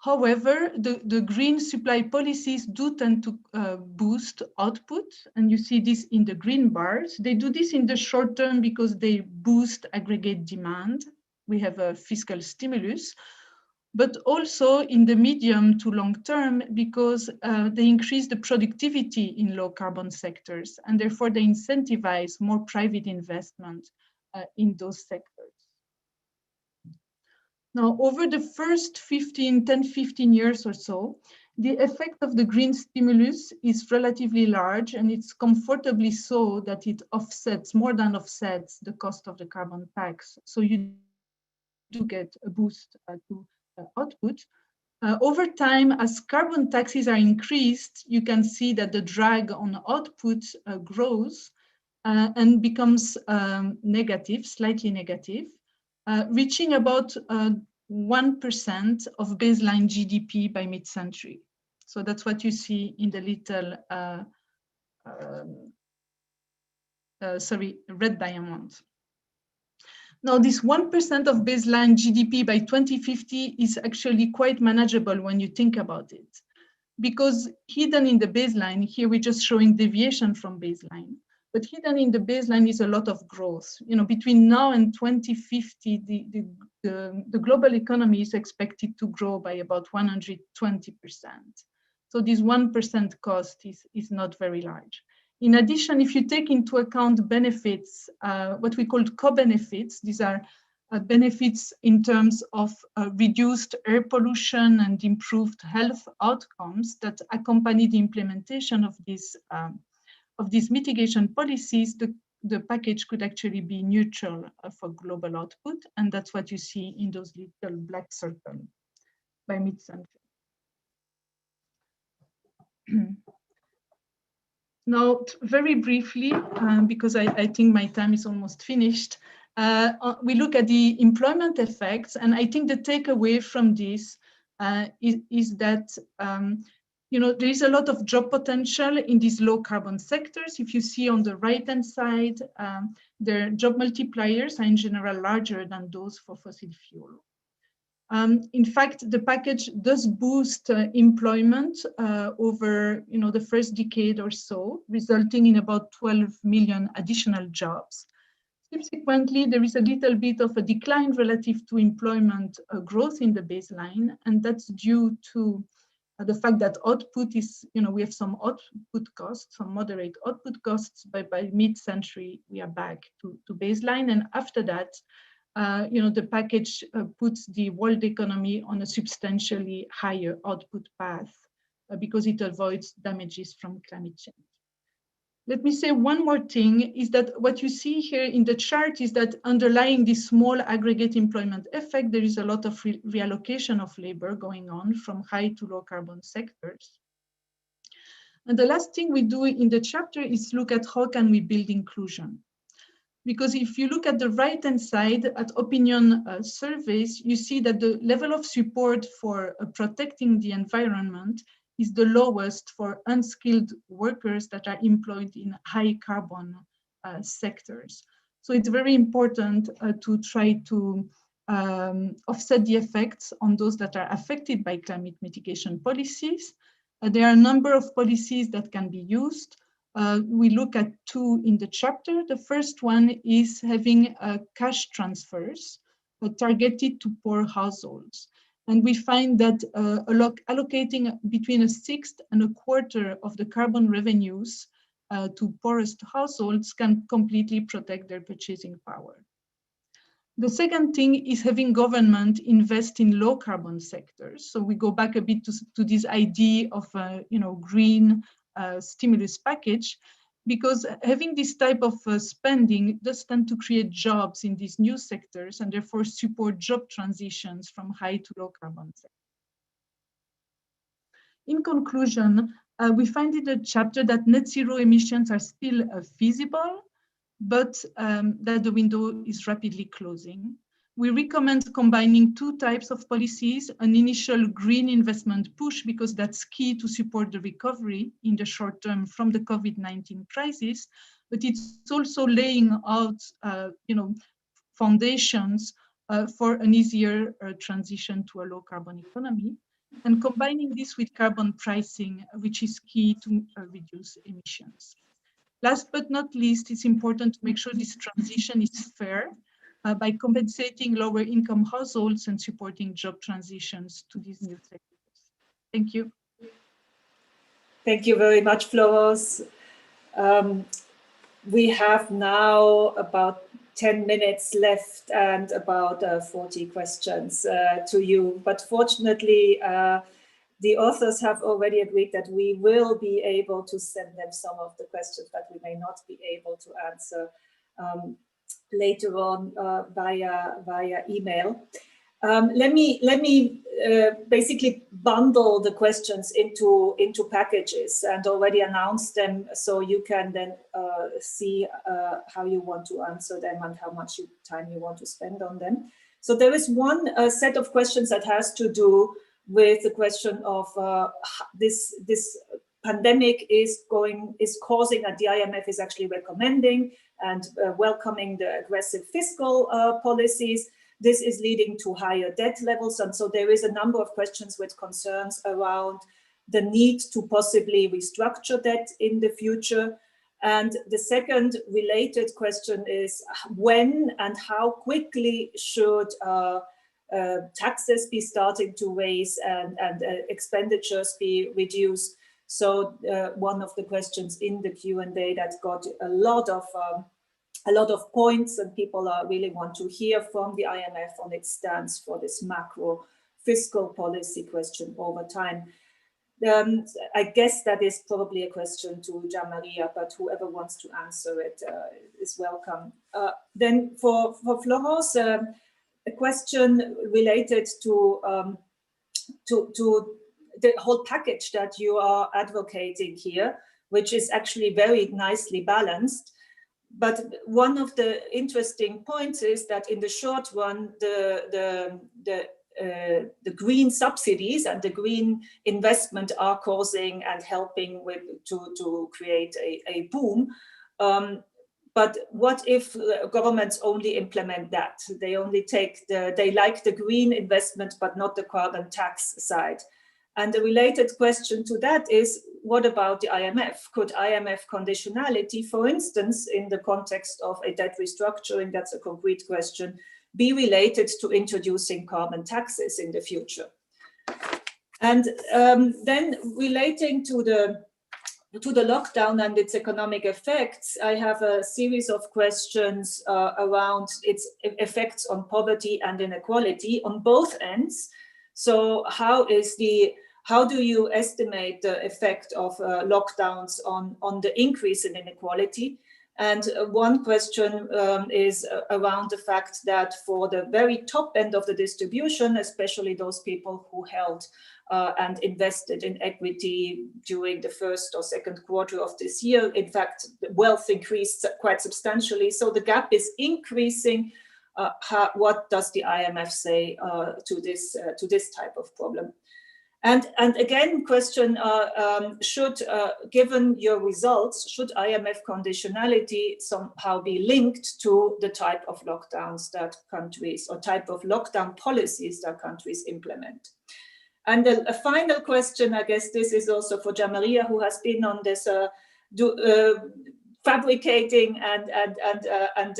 Speaker 4: However, the green supply policies do tend to boost output, and you see this in the green bars. They do this in the short term because they boost aggregate demand. We have a fiscal stimulus, but also in the medium to long term because they increase the productivity in low carbon sectors, and therefore they incentivize more private investment in those sectors. Now, over the first 10, 15 years or so, The effect of the green stimulus is relatively large, and it's comfortably so that it offsets, more than offsets, the cost of the carbon tax. So you do get a boost to output. Over time, as carbon taxes are increased, you can see that the drag on output grows and becomes negative, slightly negative, reaching about 1% of baseline GDP by mid-century. So that's what you see in the little, red diamond. Now, this 1% of baseline GDP by 2050 is actually quite manageable when you think about it, because hidden in the baseline, here we're just showing deviation from baseline, but hidden in the baseline is a lot of growth. You know, between now and 2050, the global economy is expected to grow by about 120%. So this 1% cost is not very large. In addition, if you take into account benefits, what we call co-benefits, these are benefits in terms of reduced air pollution and improved health outcomes that accompany the implementation of these mitigation policies, the package could actually be neutral for global output, and that's what you see in those little black circles by mid-century. Now, very briefly, because I think my time is almost finished, we look at the employment effects, and I think the takeaway from this is that you know, there is a lot of job potential in these low carbon sectors. If you see on the right-hand side, their job multipliers are in general larger than those for fossil fuel. In fact, the package does boost employment over the first decade or so, resulting in about 12 million additional jobs. Subsequently, there is a little bit of a decline relative to employment growth in the baseline, and that's due to the fact that output is, we have some output costs, some moderate output costs, but by mid-century, we are back to baseline. And after that, the package puts the world economy on a substantially higher output path because it avoids damages from climate change. Let me say one more thing, is that what you see here in the chart is that underlying this small aggregate employment effect, there is a lot of reallocation of labor going on from high to low carbon sectors. And the last thing we do in the chapter is look at how can we build inclusion. Because if you look at the right-hand side at opinion surveys, you see that the level of support for protecting the environment is the lowest for unskilled workers that are employed in high carbon sectors. So it's very important to try to offset the effects on those that are affected by climate mitigation policies. There are a number of policies that can be used. We look at two in the chapter. The first one is having cash transfers targeted to poor households. And we find that allocating between 1/6 and 1/4 of the carbon revenues to poorest households can completely protect their purchasing power. The second thing is having government invest in low carbon sectors. So we go back a bit to this idea of green stimulus package, because having this type of spending does tend to create jobs in these new sectors and therefore support job transitions from high to low carbon sectors. In conclusion, we find in the chapter that net zero emissions are still feasible, but that the window is rapidly closing. We recommend combining two types of policies, an initial green investment push, because that's key to support the recovery in the short term from the COVID-19 crisis, but it's also laying out foundations for an easier transition to a low carbon economy, and combining this with carbon pricing, which is key to reduce emissions. Last but not least, it's important to make sure this transition is fair, by compensating lower income households and supporting job transitions to these new sectors. Thank you.
Speaker 1: Thank you very much, Florence. We have now about 10 minutes left and about 40 questions to you. But fortunately, the authors have already agreed that we will be able to send them some of the questions that we may not be able to answer later on via email. Let me basically bundle the questions into packages and already announce them, so you can then see how you want to answer them and how much time you want to spend on them. So there is one set of questions that has to do with the question of this pandemic is causing, and the IMF is actually recommending and welcoming the aggressive fiscal policies. This is leading to higher debt levels. And so there is a number of questions with concerns around the need to possibly restructure debt in the future. And the second related question is when and how quickly should taxes be starting to raise and expenditures be reduced. So one of the questions in the Q&A that got a lot of points, and people really want to hear from the IMF on its stance for this macro fiscal policy question over time. I guess that is probably a question to Gian Maria, but whoever wants to answer it is welcome. Then for Florence, a question related to the whole package that you are advocating here, which is actually very nicely balanced. But one of the interesting points is that in the short run, the green subsidies and the green investment are causing and helping to create a boom. But what if governments only implement that? They only they like the green investment, but not the carbon tax side. And the related question to that is, what about the IMF? Could IMF conditionality, for instance, in the context of a debt restructuring, that's a concrete question, be related to introducing carbon taxes in the future? And then relating to the lockdown and its economic effects, I have a series of questions around its effects on poverty and inequality on both ends. So how do you estimate the effect of lockdowns on the increase in inequality? And one question is around the fact that for the very top end of the distribution, especially those people who held and invested in equity during the first or second quarter of this year, in fact, wealth increased quite substantially. So the gap is increasing. What does the IMF say to this type of problem? And again, question, given your results, should IMF conditionality somehow be linked to the type of lockdowns that countries, or type of lockdown policies that countries implement? And a final question, I guess this is also for Gian Maria, who has been on this fabricating and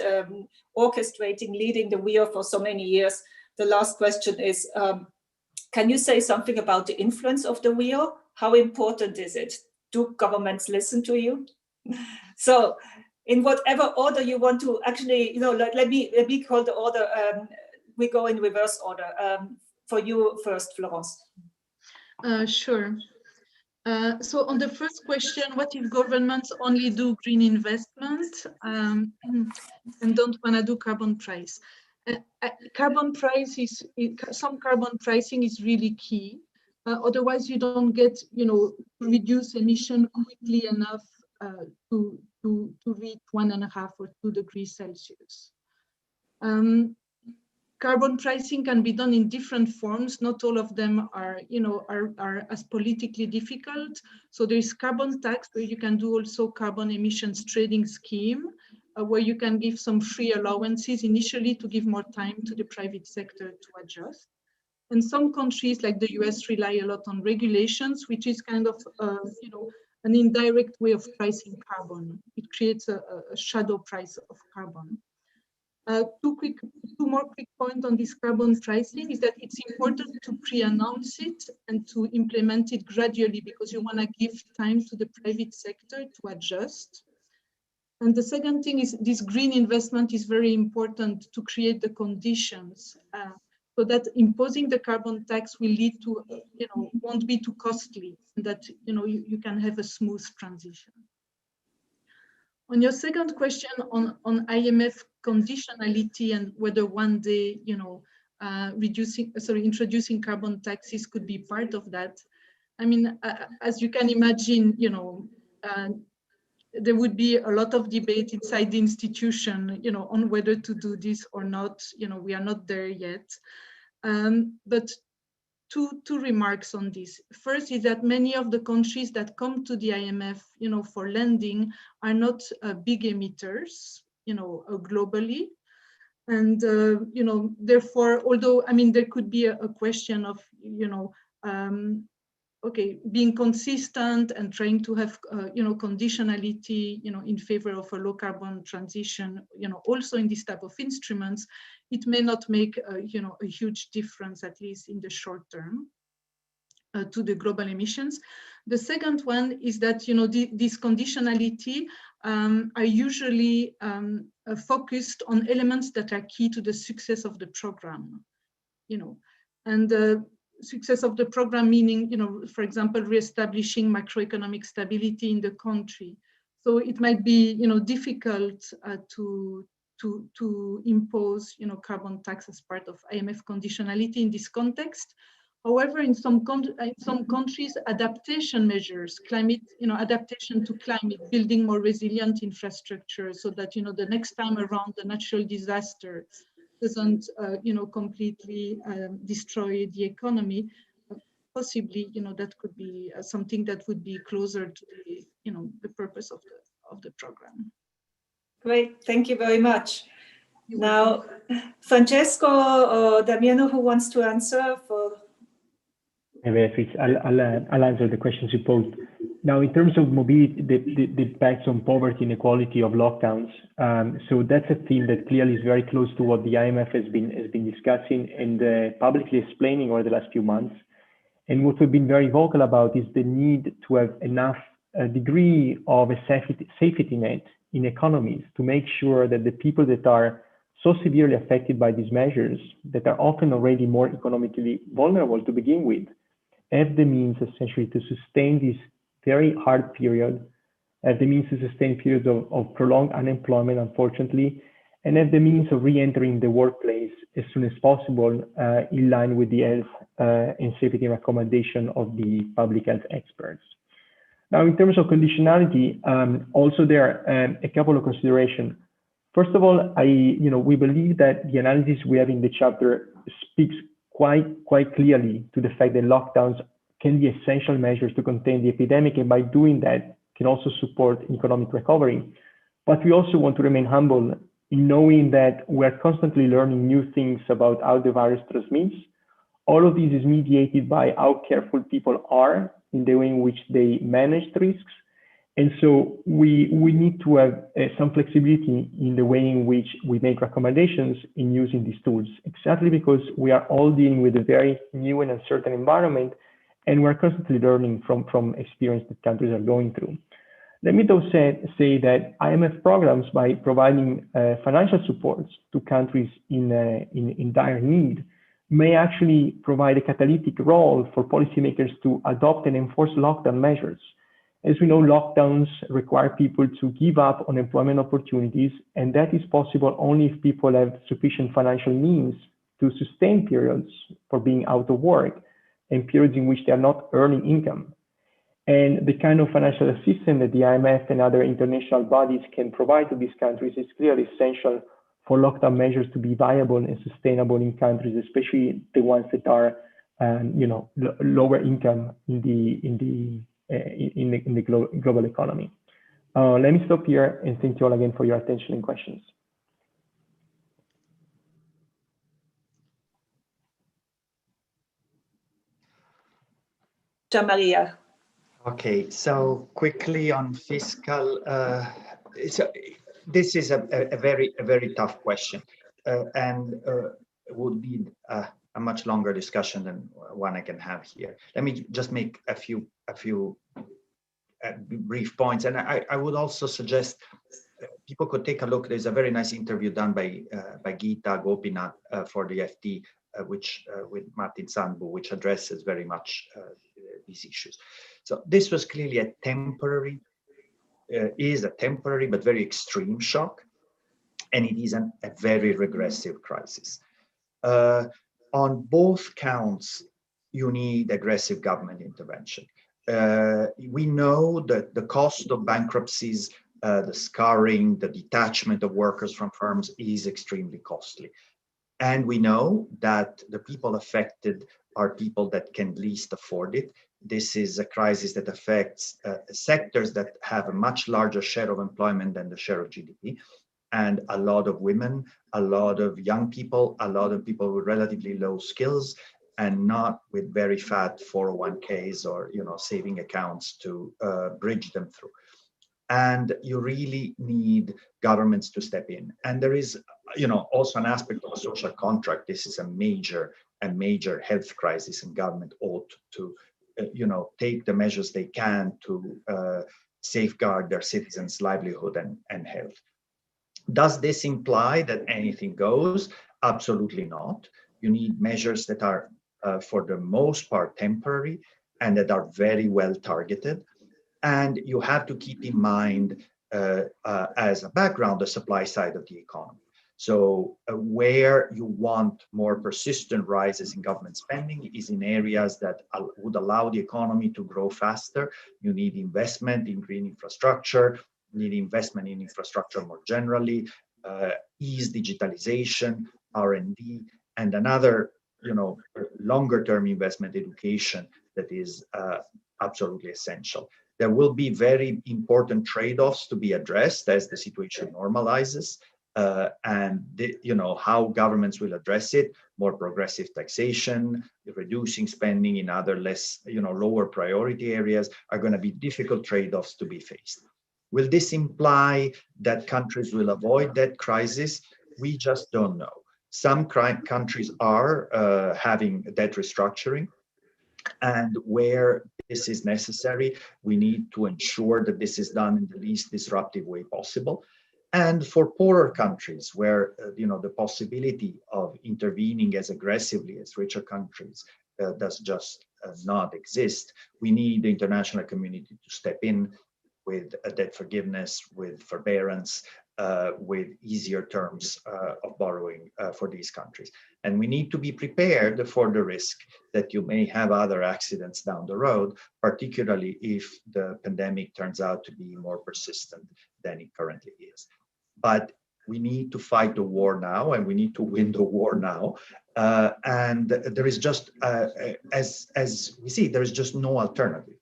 Speaker 1: orchestrating, leading the wheel for so many years. The last question is, can you say something about the influence of the wheel? How important is it? Do governments listen to you? So in whatever order you want to actually, let me call the order, we go in reverse order. For you first, Florence.
Speaker 4: Sure. So on the first question, what if governments only do green investment and don't want to do carbon price? Some carbon pricing is really key. Otherwise, you don't get, reduce emission quickly enough to reach 1.5 or 2 degrees Celsius. Carbon pricing can be done in different forms. Not all of them are as politically difficult. So there is carbon tax, where you can do also carbon emissions trading scheme, where you can give some free allowances initially to give more time to the private sector to adjust. And some countries like the US rely a lot on regulations, which is kind of an indirect way of pricing carbon. It creates a shadow price of carbon. Two more quick points on this carbon pricing is that it's important to pre-announce it and to implement it gradually, because you want to give time to the private sector to adjust. And the second thing is this green investment is very important to create the conditions so that imposing the carbon tax will lead to, won't be too costly, that, you can have a smooth transition. On your second question on IMF conditionality and whether one day, introducing carbon taxes could be part of that. I mean, as you can imagine, there would be a lot of debate inside the institution, on whether to do this or not. We are not there yet. But two remarks on this. First is that many of the countries that come to the IMF, for lending are not big emitters, globally. And, therefore, although, I mean, there could be a question of, okay, being consistent and trying to have, conditionality, in favor of a low carbon transition, also in this type of instruments, it may not make, a huge difference, at least in the short term, to the global emissions. The second one is that, this conditionality are usually focused on elements that are key to the success of the program, and the success of the program meaning, for example, reestablishing macroeconomic stability in the country. So it might be, difficult to impose, carbon tax as part of IMF conditionality in this context. However, in some countries, adaptation measures, climate, adaptation to climate, building more resilient infrastructure so that, the next time around the natural disaster doesn't, completely destroy the economy. Possibly, that could be something that would be closer to the, the purpose of the program.
Speaker 1: Great, thank you very much. Now, Francesco or Damiano, who wants to answer for?
Speaker 3: Beatrice, I'll answer the questions you posed. Now, in terms of mobility, the impacts on poverty, inequality of lockdowns. So that's a theme that clearly is very close to what the IMF has been discussing and publicly explaining over the last few months. And what we've been very vocal about is the need to have enough degree of a safety net in economies to make sure that the people that are so severely affected by these measures, that are often already more economically vulnerable to begin with, have the means essentially to sustain this very hard period, have the means to sustain periods of prolonged unemployment, unfortunately, and have the means of re-entering the workplace as soon as possible in line with the health and safety recommendation of the public health experts. Now, in terms of conditionality, also there are a couple of considerations. First of all, we believe that the analysis we have in the chapter speaks quite clearly to the fact that lockdowns can be essential measures to contain the epidemic, and by doing that can also support economic recovery. But we also want to remain humble in knowing that we're constantly learning new things about how the virus transmits. All of this is mediated by how careful people are in the way in which they manage the risks. And so we need to have some flexibility in the way in which we make recommendations in using these tools, exactly because we are all dealing with a very new and uncertain environment, and we're constantly learning from experience that countries are going through. Let me though say that IMF programs, by providing financial supports to countries in dire need, may actually provide a catalytic role for policymakers to adopt and enforce lockdown measures. As we know, lockdowns require people to give up on employment opportunities, and that is possible only if people have sufficient financial means to sustain periods for being out of work and periods in which they are not earning income. And the kind of financial assistance that the IMF and other international bodies can provide to these countries is clearly essential for lockdown measures to be viable and sustainable in countries, especially the ones that are, lower income in the global economy. Let me stop here and thank you all again for your attention and questions.
Speaker 1: Gian Maria.
Speaker 2: Okay, so quickly on fiscal, this is a very tough question, and it would be a much longer discussion than one I can have here. Let me just make a few brief points, and I would also suggest people could take a look. There's a very nice interview done by Geeta Gopinath for the FT with Martin Sandbu, which addresses very much these issues. So this was clearly a temporary, is a temporary but very extreme shock, and it is a very regressive crisis. On both counts, you need aggressive government intervention. We know that the cost of bankruptcies, the scarring, the detachment of workers from firms is extremely costly. And we know that the people affected are people that can least afford it. This is a crisis that affects sectors that have a much larger share of employment than the share of GDP. And a lot of women, a lot of young people, a lot of people with relatively low skills, and not with very fat 401ks or saving accounts to bridge them through. And you really need governments to step in. And there is also an aspect of a social contract. This is a major health crisis, and government ought to take the measures they can to safeguard their citizens' livelihood and health. Does this imply that anything goes? Absolutely not. You need measures that are, for the most part, temporary and that are very well targeted. And you have to keep in mind, as a background, the supply side of the economy. So where you want more persistent rises in government spending is in areas that would allow the economy to grow faster. You need investment in green infrastructure, need investment in infrastructure more generally, ease digitalization, R&D, and another, longer-term investment education that is absolutely essential. There will be very important trade-offs to be addressed as the situation normalizes, and how governments will address it. More progressive taxation, reducing spending in other less, lower priority areas are going to be difficult trade-offs to be faced. Will this imply that countries will avoid that crisis? We just don't know. Some countries are having debt restructuring, and where this is necessary, we need to ensure that this is done in the least disruptive way possible. And for poorer countries, where the possibility of intervening as aggressively as richer countries does just not exist, we need the international community to step in with debt forgiveness, with forbearance, with easier terms of borrowing for these countries. And we need to be prepared for the risk that you may have other accidents down the road, particularly if the pandemic turns out to be more persistent than it currently is. But we need to fight the war now, and we need to win the war now. And there is just, as we see, there is just no alternative.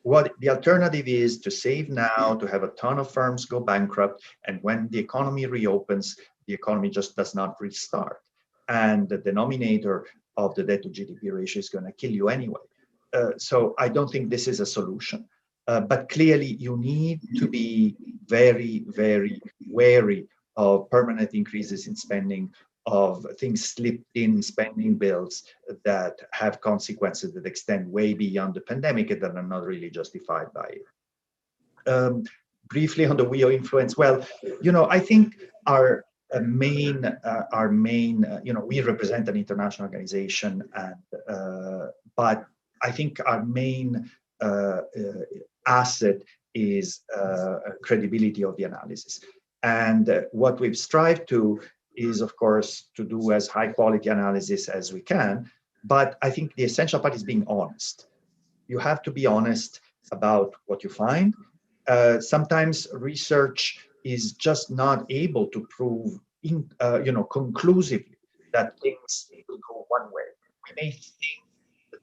Speaker 2: What the alternative is to save now, to have a ton of firms go bankrupt, and when the economy reopens, the economy just does not restart. And the denominator of the debt to GDP ratio is going to kill you anyway. So I don't think this is a solution. But clearly, you need to be very, very wary of permanent increases in spending, of things slipped in spending bills that have consequences that extend way beyond the pandemic and that are not really justified by it. Briefly on the WEO influence, well, I think our main, we represent an international organization, and but I think our main asset is credibility of the analysis. And what we've strived to is, of course, to do as high quality analysis as we can. But I think the essential part is being honest. You have to be honest about what you find. Sometimes research is just not able to prove, conclusively that things will go one way. We may think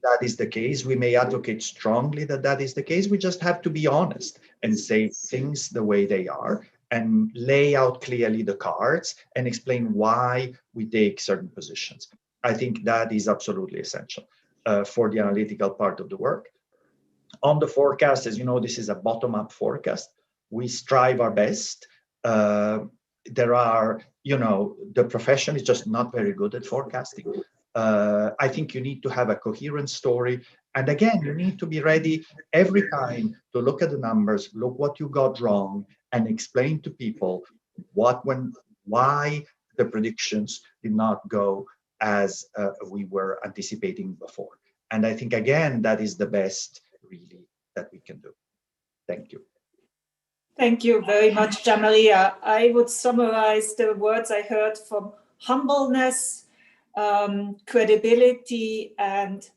Speaker 2: that is the case. We may advocate strongly that is the case. We just have to be honest and say things the way they are, and lay out clearly the cards and explain why we take certain positions. I think that is absolutely essential for the analytical part of the work. On the forecast, as you know, this is a bottom-up forecast. We strive our best. There are, the profession is just not very good at forecasting. I think you need to have a coherent story. And again, you need to be ready every time to look at the numbers, look what you got wrong, and explain to people why the predictions did not go as we were anticipating before. And I think, again, that is the best really that we can do. Thank you.
Speaker 1: Thank you very much, Gianmaria. I would summarize the words I heard from humbleness, credibility, and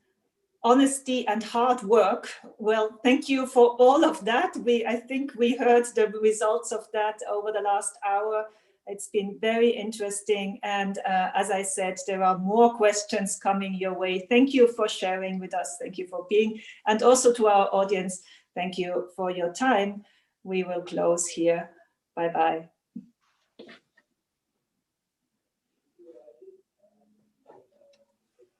Speaker 1: honesty and hard work. Well, thank you for all of that. I think we heard the results of that over the last hour. It's been very interesting. And as I said, there are more questions coming your way. Thank you for sharing with us. Thank you for being, and also to our audience, thank you for your time. We will close here. Bye-bye.